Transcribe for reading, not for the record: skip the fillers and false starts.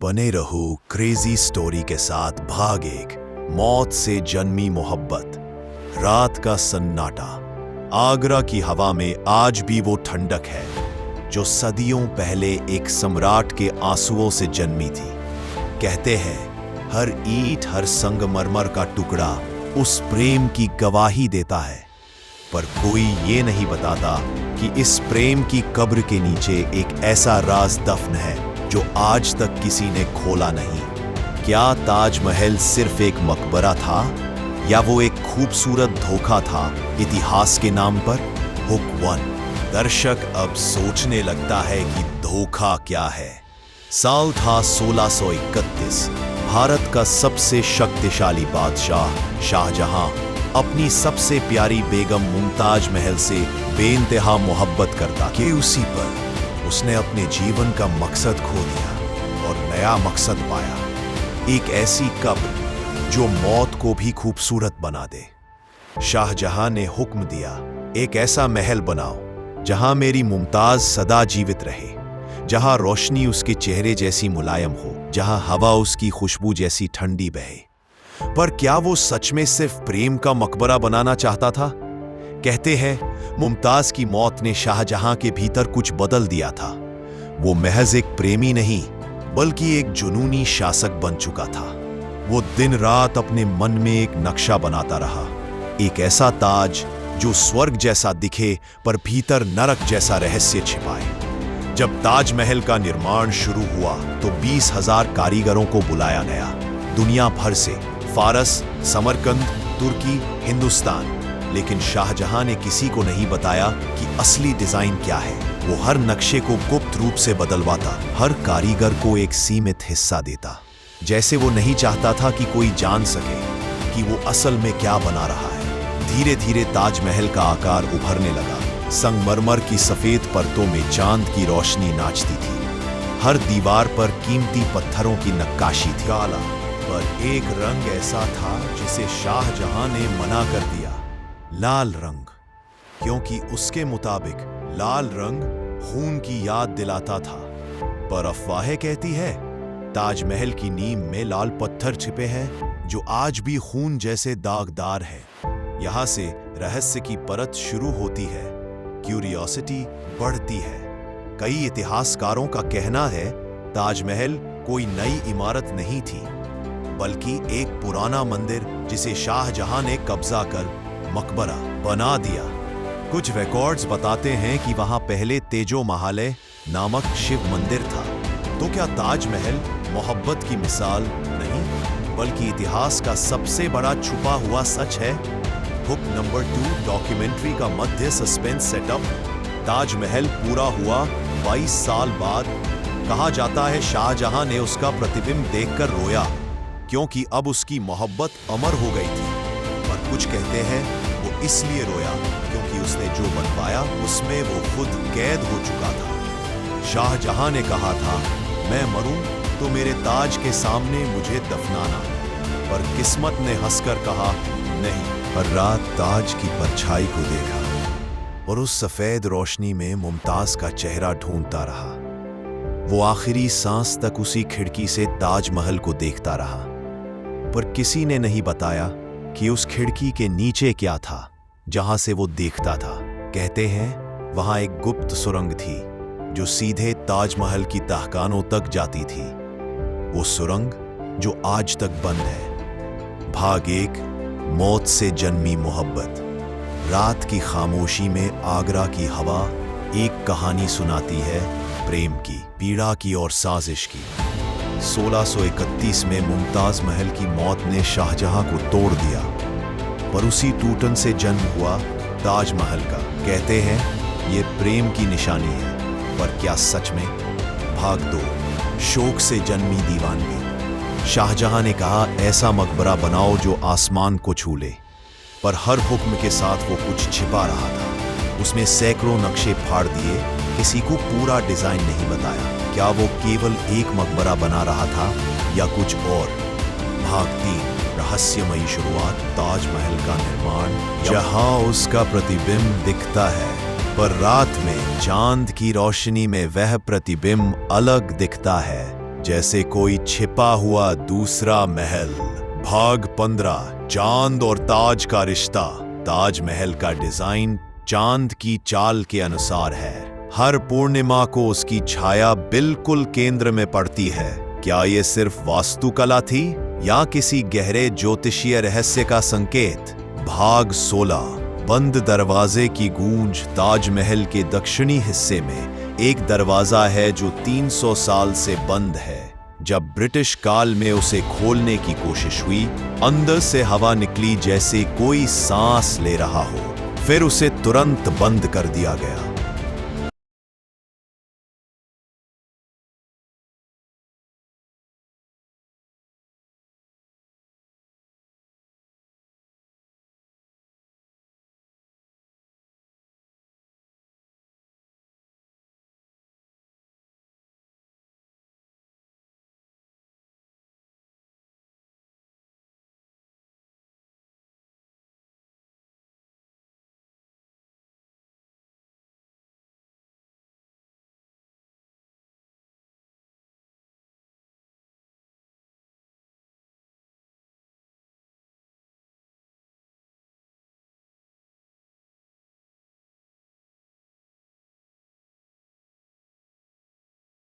बने रहो crazy story के साथ। भाग एक, मौत से जन्मी मोहब्बत। रात का सन्नाटा, आगरा की हवा में आज भी वो ठंडक है जो सदियों पहले एक सम्राट के आंसुओं से जन्मी थी। कहते हैं हर ईंट, हर संगमरमर का टुकड़ा उस प्रेम की गवाही देता है, पर कोई ये नहीं बताता कि इस प्रेम की कब्र के नीचे एक ऐसा राज दफन है जो आज तक किसी ने खोला नहीं। क्या ताजमहल सिर्फ एक मकबरा था, या वो एक खूबसूरत धोखा था इतिहास के नाम पर? हुक 1। दर्शक अब सोचने लगता है कि धोखा क्या है। साल था 1631। भारत का सबसे शक्तिशाली बादशाह शाहजहां अपनी सबसे प्यारी बेगम मुमताज महल से बेइंतहा मोहब्बत करता कि उसी पर उसने अपने जीवन का मकसद खो दिया और नया मकसद पाया, एक ऐसी कब्र जो मौत को भी खूबसूरत बना दे। शाहजहां ने हुक्म दिया, एक ऐसा महल बनाओ जहां मेरी मुमताज सदा जीवित रहे, जहां रोशनी उसके चेहरे जैसी मुलायम हो, जहां हवा उसकी खुशबू जैसी ठंडी बहे। पर क्या वो सच में सिर्फ प्रेम का मकबरा बनाना चाहता था? कहते हैं मुमताज की मौत ने शाहजहां के भीतर कुछ बदल दिया था। वो महज एक प्रेमी नहीं, बल्कि एक जुनूनी शासक बन चुका था। वो दिन रात अपने मन में एक नक्शा बनाता रहा, एक ऐसा ताज जो स्वर्ग जैसा दिखे पर भीतर नरक जैसा रहस्य छिपाए। जब ताजमहल का निर्माण शुरू हुआ तो 20,000 कारीगरों को बुलाया गया, दुनिया भर से, फारस, समरकंद, तुर्की, हिंदुस्तान। लेकिन शाहजहां ने किसी को नहीं बताया कि असली डिजाइन क्या है। वो हर नक्शे को गुप्त रूप से बदलवाता, हर कारीगर को एक सीमित हिस्सा देता, जैसे वो नहीं चाहता था कि कोई जान सके कि वो असल में क्या बना रहा है। धीरे धीरे ताजमहल का आकार उभरने लगा। संगमरमर की सफेद परतों में चांद की रोशनी नाचती थी। हर दीवार पर कीमती पत्थरों की नक्काशी थी। काला, पर एक रंग ऐसा था जिसे शाहजहां ने मना कर दिया, लाल रंग, क्योंकि उसके मुताबिक लाल रंग खून की याद दिलाता था। पर अफवाहें कहती है ताजमहल की नींव में लाल पत्थर छिपे हैं जो आज भी खून जैसे दागदार है। यहां से रहस्य की परत शुरू होती है, क्यूरियोसिटी बढ़ती है। कई इतिहासकारों का कहना है ताजमहल कोई नई इमारत नहीं थी, बल्कि एक पुराना मंदिर जिसे शाहजहां ने कब्जा कर मकबरा बना दिया। कुछ रिकॉर्ड्स बताते हैं कि वहां पहले तेजो महालय नामक शिव मंदिर था। तो क्या ताजमहल मोहब्बत की मिसाल नहीं, बल्कि इतिहास का सबसे बड़ा छुपा हुआ सच है? हुक नंबर 2 डॉक्यूमेंट्री का मध्य सस्पेंस सेटअप। ताजमहल पूरा हुआ 22 साल बाद। कहा जाता है शाहजहां ने उसका प्रतिबिंब देखकर रोया, क्योंकि अब उसकी मोहब्बत अमर हो गई थी। पर कुछ कहते हैं वो इसलिए रोया क्योंकि उसने जो बनवाया उसमें वो खुद कैद हो चुका था। शाहजहां ने कहा था, मैं मरूं तो मेरे ताज के सामने मुझे दफनाना, पर किस्मत ने हंसकर कहा नहीं। हर रात ताज की परछाई को देखा और उस सफेद रोशनी में मुमताज का चेहरा ढूंढता रहा। वो आखिरी सांस तक उसी खिड़की से ताजमहल को देखता रहा, पर किसी ने नहीं बताया कि उस खिड़की के नीचे क्या था जहां से वो देखता था। कहते हैं वहां एक गुप्त सुरंग थी जो सीधे ताजमहल की तहखानों तक जाती थी। वो सुरंग जो आज तक बंद है। भाग 1, मौत से जन्मी मोहब्बत। रात की खामोशी में आगरा की हवा एक कहानी सुनाती है, प्रेम की, पीड़ा की और साजिश की। 1631 में मुमताज महल की मौत ने शाहजहां को तोड़ दिया, पर उसी टूटन से जन्म हुआ ताजमहल का। कहते हैं ये प्रेम की निशानी है, पर क्या सच में? भाग 2, शोक से जन्मी दीवानगी। शाहजहां ने कहा ऐसा मकबरा बनाओ जो आसमान को छू ले, पर हर हुक्म के साथ वो कुछ छिपा रहा था। उसमें सैकड़ों नक्शे फाड़ दिए, किसी को पूरा डिजाइन नहीं बताया। क्या वो केवल एक मकबरा बना रहा था या कुछ और? भाग 3, रहस्यमयी शुरुआत। ताजमहल का निर्माण, जहां उसका प्रतिबिंब दिखता है, पर रात में चांद की रोशनी में वह प्रतिबिंब अलग दिखता है। जैसे कोई छिपा हुआ दूसरा महल। भाग 15, चांद और ताज का रिश्ता। ताजमहल का डिजाइन चांद की चाल के अनुसार है। हर पूर्णिमा को उसकी छाया बिल्कुल केंद्र में पड़ती है। क्या ये सिर्फ वास्तुकला थी या किसी गहरे ज्योतिषीय रहस्य का संकेत? भाग 16, बंद दरवाजे की गूंज। ताजमहल के दक्षिणी हिस्से में एक दरवाजा है जो 300 साल से बंद है। जब ब्रिटिश काल में उसे खोलने की कोशिश हुई, अंदर से हवा निकली जैसे कोई सांस ले रहा हो, फिर उसे तुरंत बंद कर दिया गया।